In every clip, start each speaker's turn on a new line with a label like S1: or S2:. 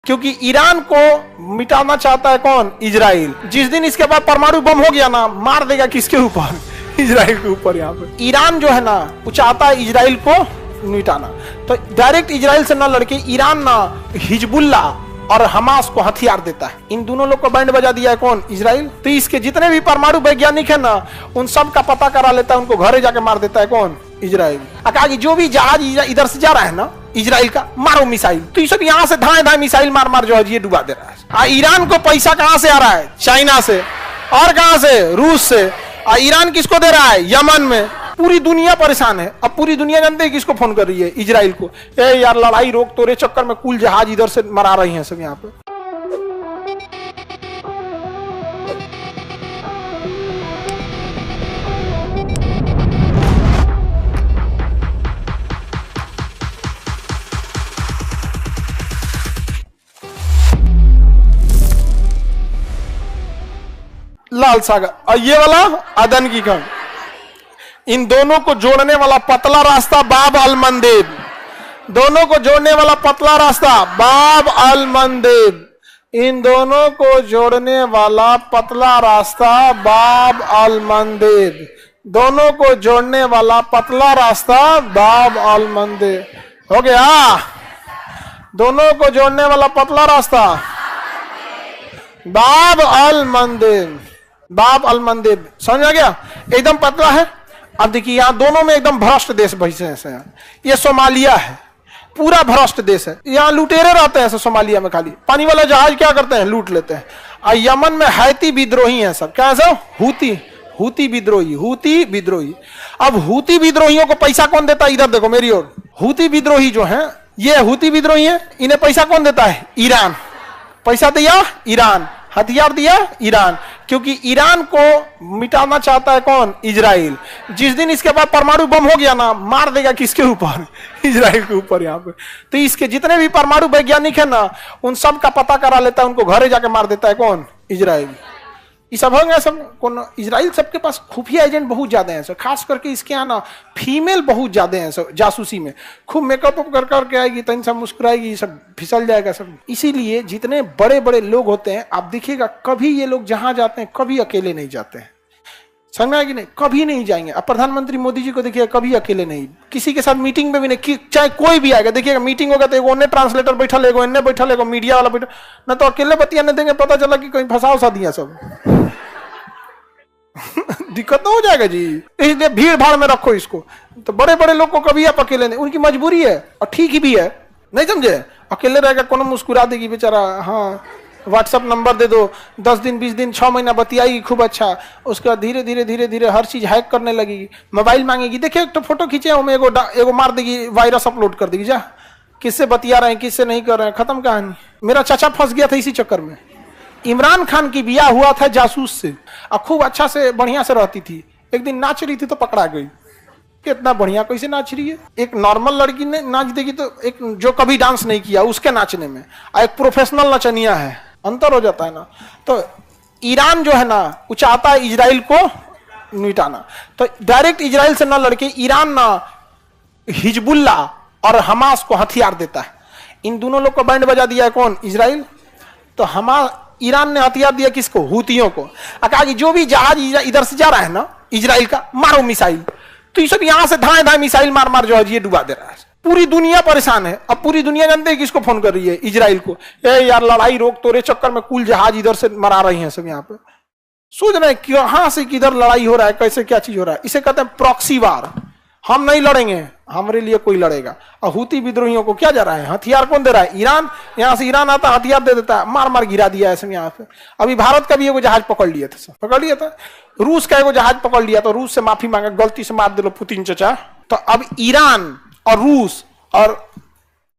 S1: क्योंकि ईरान को मिटाना चाहता है कौन? इजराइल। जिस दिन इसके बाद परमाणु बम हो गया ना, मार देगा किसके ऊपर? इजराइल के ऊपर। यहाँ पे ईरान जो है ना, वो चाहता है इजराइल को मिटाना। तो डायरेक्ट इजराइल से ना लड़के ईरान ना हिजबुल्ला और हमास को हथियार देता है। इन दोनों लोग को बैंड बजा दिया है कौन? इजराइल। तो इसके जितने भी परमाणु वैज्ञानिक है ना, उन सब का पता करा लेता है, उनको घरे जाके मार देता है कौन? इजराइल। अकागी जो भी जहाज इधर से जा रहा है ना इजराइल का, मारो मिसाइल। तो ये सब यहाँ से धाए धाए मिसाइल मार मार जो है ये डुबा दे रहा है। ईरान को पैसा कहाँ से आ रहा है? चाइना से। और कहाँ से? रूस से। ईरान किसको दे रहा है? यमन में। पूरी दुनिया परेशान है। अब पूरी दुनिया जानते हैं किसको फोन कर रही है? इजराइल को। ए यार लड़ाई रोक, तोरे चक्कर में कुल जहाज इधर से मरा रही हैं सब यहाँ पे। लाल सागर और ये वाला अदन की खान, इन दोनों को जोड़ने वाला पतला रास्ता बाब अल मंदेब। दोनों को जोड़ने वाला पतला रास्ता बाब अल मंदेब। इन दोनों को जोड़ने वाला पतला रास्ता बाब अल मंदेब। दोनों को जोड़ने वाला पतला रास्ता बाब अल मंदेब। हो गया? दोनों को जोड़ने वाला पतला रास्ता बाब अल मंदेब। बाब अल मंदेब समझ आ गया? एकदम पतला है। अब देखिए यहाँ दोनों में एकदम भ्रष्ट देश बैठे हैं। ये सोमालिया है, पूरा भ्रष्ट देश है। यहाँ लुटेरे रहते हैं सोमालिया में, खाली पानी वाला जहाज क्या करते हैं? लूट लेते हैं। और यमन में हैती विद्रोही हैं सब। क्या है सब? हूती विद्रोही। अब हूती विद्रोहियों को पैसा कौन देता है? इधर देखो मेरी ओर। हूती विद्रोही जो है, ये हूती विद्रोही है, इन्हें पैसा कौन देता है? ईरान। पैसा दिया ईरान, हथियार दिया ईरान। क्योंकि ईरान को मिटाना चाहता है कौन? इजराइल। जिस दिन इसके बाद परमाणु बम हो गया ना, मार देगा किसके ऊपर? इजराइल के ऊपर। यहाँ पे तो इसके जितने भी परमाणु वैज्ञानिक है ना, उन सब का पता करा लेता है, उनको घरे जाके मार देता है कौन? इजराइल। ये सब होंगे सब कौन? इजराइल। सबके पास खुफिया एजेंट बहुत ज्यादा हैं, खास करके इसके यहाँ ना फीमेल बहुत ज्यादा हैं सब। जासूसी में खूब मेकअप कर करके आएगी, तन सब मुस्कुराएगी, सब फिसल जाएगा सब। इसीलिए जितने बड़े बड़े लोग होते हैं, आप देखिएगा कभी ये लोग जहां जाते हैं कभी अकेले नहीं जाते हैं। समझ में आएगी? नहीं, कभी नहीं जाएंगे। अब प्रधानमंत्री मोदी जी को देखिएगा, कभी अकेले नहीं, किसी के साथ मीटिंग में भी नहीं। चाहे कोई भी आएगा, देखिएगा मीटिंग होगा तो एगो उन्हें ट्रांसलेटर बैठा लेगो, इन्हें बैठा लेगो, मीडिया वाला बैठा, ना तो अकेले बतियाने देंगे, पता चला कि कहीं फंसा उसा दिया सब। दिक्कत तो हो जाएगा जी। इसलिए भीड़ भाड़ में रखो इसको। तो बड़े बड़े लोग को कभी आप अकेले नहीं, उनकी मजबूरी है और ठीक ही भी है, नहीं समझे? अकेले रहेगा, कोनो मुस्कुरा देगी बेचारा, हाँ व्हाट्सएप नंबर दे दो, 10 दिन 20 दिन 6 महीना बतियाएगी खूब अच्छा। उसके बाद धीरे धीरे हर चीज हैक करने लगेगी, मोबाइल मांगेगी। देखिए तो फोटो खींचे हमें, एगो मार देगी, वायरस अपलोड कर देगी। जा किससे बतिया रहे हैं, किससे नहीं कर रहे हैं, खत्म कहानी। मेरा चाचा फंस गया था इसी चक्कर में। इमरान खान की बियाह हुआ था जासूस से, और खूब अच्छा से बढ़िया से रहती थी। एक दिन नाच रही थी तो पकड़ा गई। कितना बढ़िया कैसे नाच रही है। एक नॉर्मल लड़की ने नाच देगी तो एक जो कभी डांस नहीं किया उसके नाचने में, और एक प्रोफेशनल नचनिया है, अंतर हो जाता है ना। तो ईरान जो है ना, वो चाहता है इजराइल को मिटाना। तो डायरेक्ट इजराइल से ना लड़के ईरान ना हिजबुल्ला और हमास को हथियार देता है। इन दोनों लोग को बैंड बजा दिया है कौन? इजराइल। तो ईरान ने हथियार दिया किसको? हूतियों को। अकागी जो भी जहाज इधर से जा रहा है ना इजराइल का, मारो मिसाइल। तो ये सब यहाँ से धाए धाए मिसाइल मार मार जो है ये डुबा दे रहा है। पूरी दुनिया परेशान है। अब पूरी दुनिया जानते हैं किसको फोन कर रही है? इजराइल को। ए यार लड़ाई रोक, तोरे चक्कर में कुल जहाज इधर से मरा रही हैं सब यहाँ पे। सोच रहे हैं कहां से किधर लड़ाई हो रहा है, कैसे क्या चीज हो रहा है। इसे कहते हैं प्रॉक्सी वार। हम नहीं लड़ेंगे, हमारे लिए कोई लड़ेगा। और हूती विद्रोहियों को क्या जा रहा है? हथियार कौन दे रहा है? ईरान। यहाँ से ईरान आता हथियार दे देता है, मार मार गिरा दिया ऐसे यहाँ पे। अभी भारत का भी एगो जहाज पकड़ लिया था, रूस का एगो जहाज पकड़ लिया, तो रूस से माफी मांगा, गलती से मार दिलो पुतिन चचा। तो अब ईरान और रूस और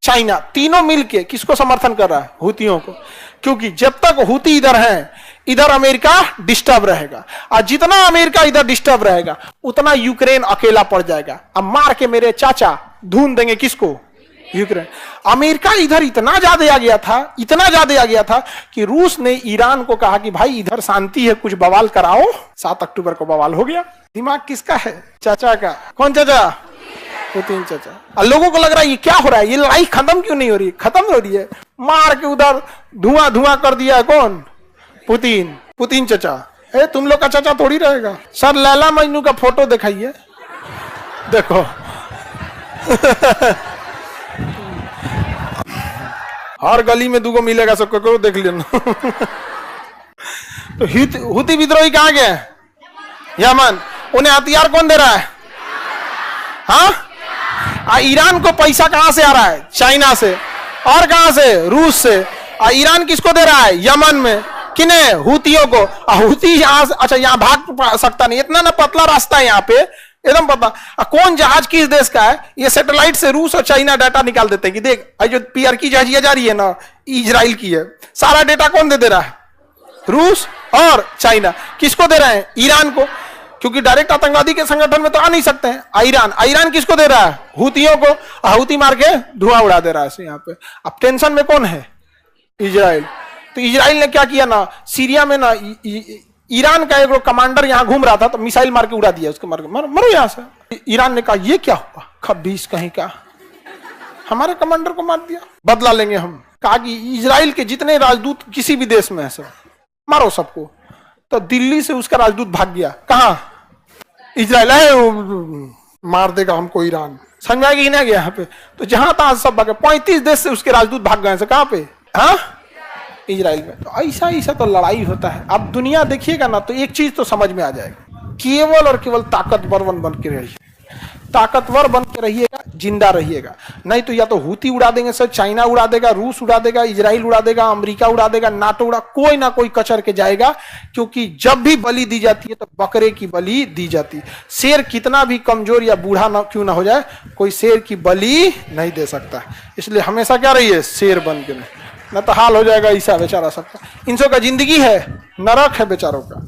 S1: चाइना तीनों मिलके किसको समर्थन कर रहा है? हूतियों को। क्योंकि जब तक हूती इधर है, इधर अमेरिका डिस्टर्ब रहेगा, और जितना अमेरिका इधर डिस्टर्ब रहेगा उतना यूक्रेन अकेला पड़ जाएगा। अब मार के मेरे चाचा ढूंढ देंगे किसको? यूक्रेन। अमेरिका इधर इतना ज्यादा आ गया था कि रूस ने ईरान को कहा कि भाई इधर शांति है, कुछ बवाल कराओ। 7 अक्टूबर को बवाल हो गया। दिमाग किसका है? चाचा का। कौन चाचा? पुतिन चाचा। और लोगों को लग रहा है ये क्या हो रहा है, ये लड़ाई खत्म क्यों नहीं हो रही, खत्म हो रही है, मार के उधर धुआं धुआं कर दिया है कौन, पुतिन, पुतिन चाचा। तुम लोग का चाचा थोड़ी रहेगा। सर लैला मजनू का फोटो दिखाइए, देखो हर गली में दूगो मिलेगा, सबको देख लेना। तो हुती विद्रोही कहाँ गए, यमन। उन्हें हथियार कौन दे रहा है, हाँ, ईरान को पैसा कहां से आ रहा है, चाइना से, और कहां से, रूस से। ईरान किसको दे रहा है, यमन में, किने, हुतियों को। हुती यहाँ, अच्छा यहाँ भाग सकता नहीं, इतना ना पतला रास्ता है यहाँ पे, एकदम पता। कौन जहाज किस देश का है, ये सैटेलाइट से रूस और चाइना डाटा निकाल देते हैं कि देख जो पीआर की जहाजिया जा रही है ना, इजराइल की है। सारा डेटा कौन दे रहा है, रूस और चाइना। किसको दे रहे हैं, ईरान को, क्योंकि डायरेक्ट आतंकवादी के संगठन में तो आ नहीं सकते हैं। ईरान किसको दे रहा है, हुतियों को। हुती मार के धुआं उड़ा दे रहा है यहाँ पे। अब टेंशन में कौन है, इजराइल। तो इजराइल ने क्या किया ना, सीरिया में ना ईरान का एक कमांडर यहाँ घूम रहा था, तो मिसाइल मार के उड़ा दिया उसको, मार के मरो यहाँ से। ईरान ने कहा ये क्या हुआ, खबीस कहीं का, हमारे कमांडर को मार दिया, बदला लेंगे हम। कहा कि इजराइल के जितने राजदूत किसी भी देश में है सब मारो सबको। तो दिल्ली से उसका राजदूत भाग गया, कहा, इजराइल है, मार देगा हमको ईरान। समझ में आ गया ना यहाँ पे। तो जहां तहां सब भागे, 35 देश से उसके राजदूत भाग गए। कहां पे, हाँ, इजराइल में। तो ऐसा तो लड़ाई होता है। अब दुनिया देखिएगा ना, तो एक चीज तो समझ में आ जाएगा, केवल और केवल ताकतवर बन के रहिए, ताकतवर बन के रहिएगा, जिंदा रहिएगा। नहीं तो या तो हुती उड़ा देंगे सर, चाइना उड़ा देगा, रूस उड़ा देगा, इजराइल उड़ा देगा, अमेरिका उड़ा देगा, नाटो उड़ा, कोई ना कोई कचर के जाएगा। क्योंकि जब भी बलि दी जाती है तो बकरे की बलि दी जाती है। शेर कितना भी कमजोर या बूढ़ा ना क्यों ना हो जाए, कोई शेर की बलि नहीं दे सकता। इसलिए हमेशा क्या रहिए, शेर बन के, न तो हाल हो जाएगा ऐसा बेचारा सबका। इनसों का जिंदगी है, नरक है बेचारों का।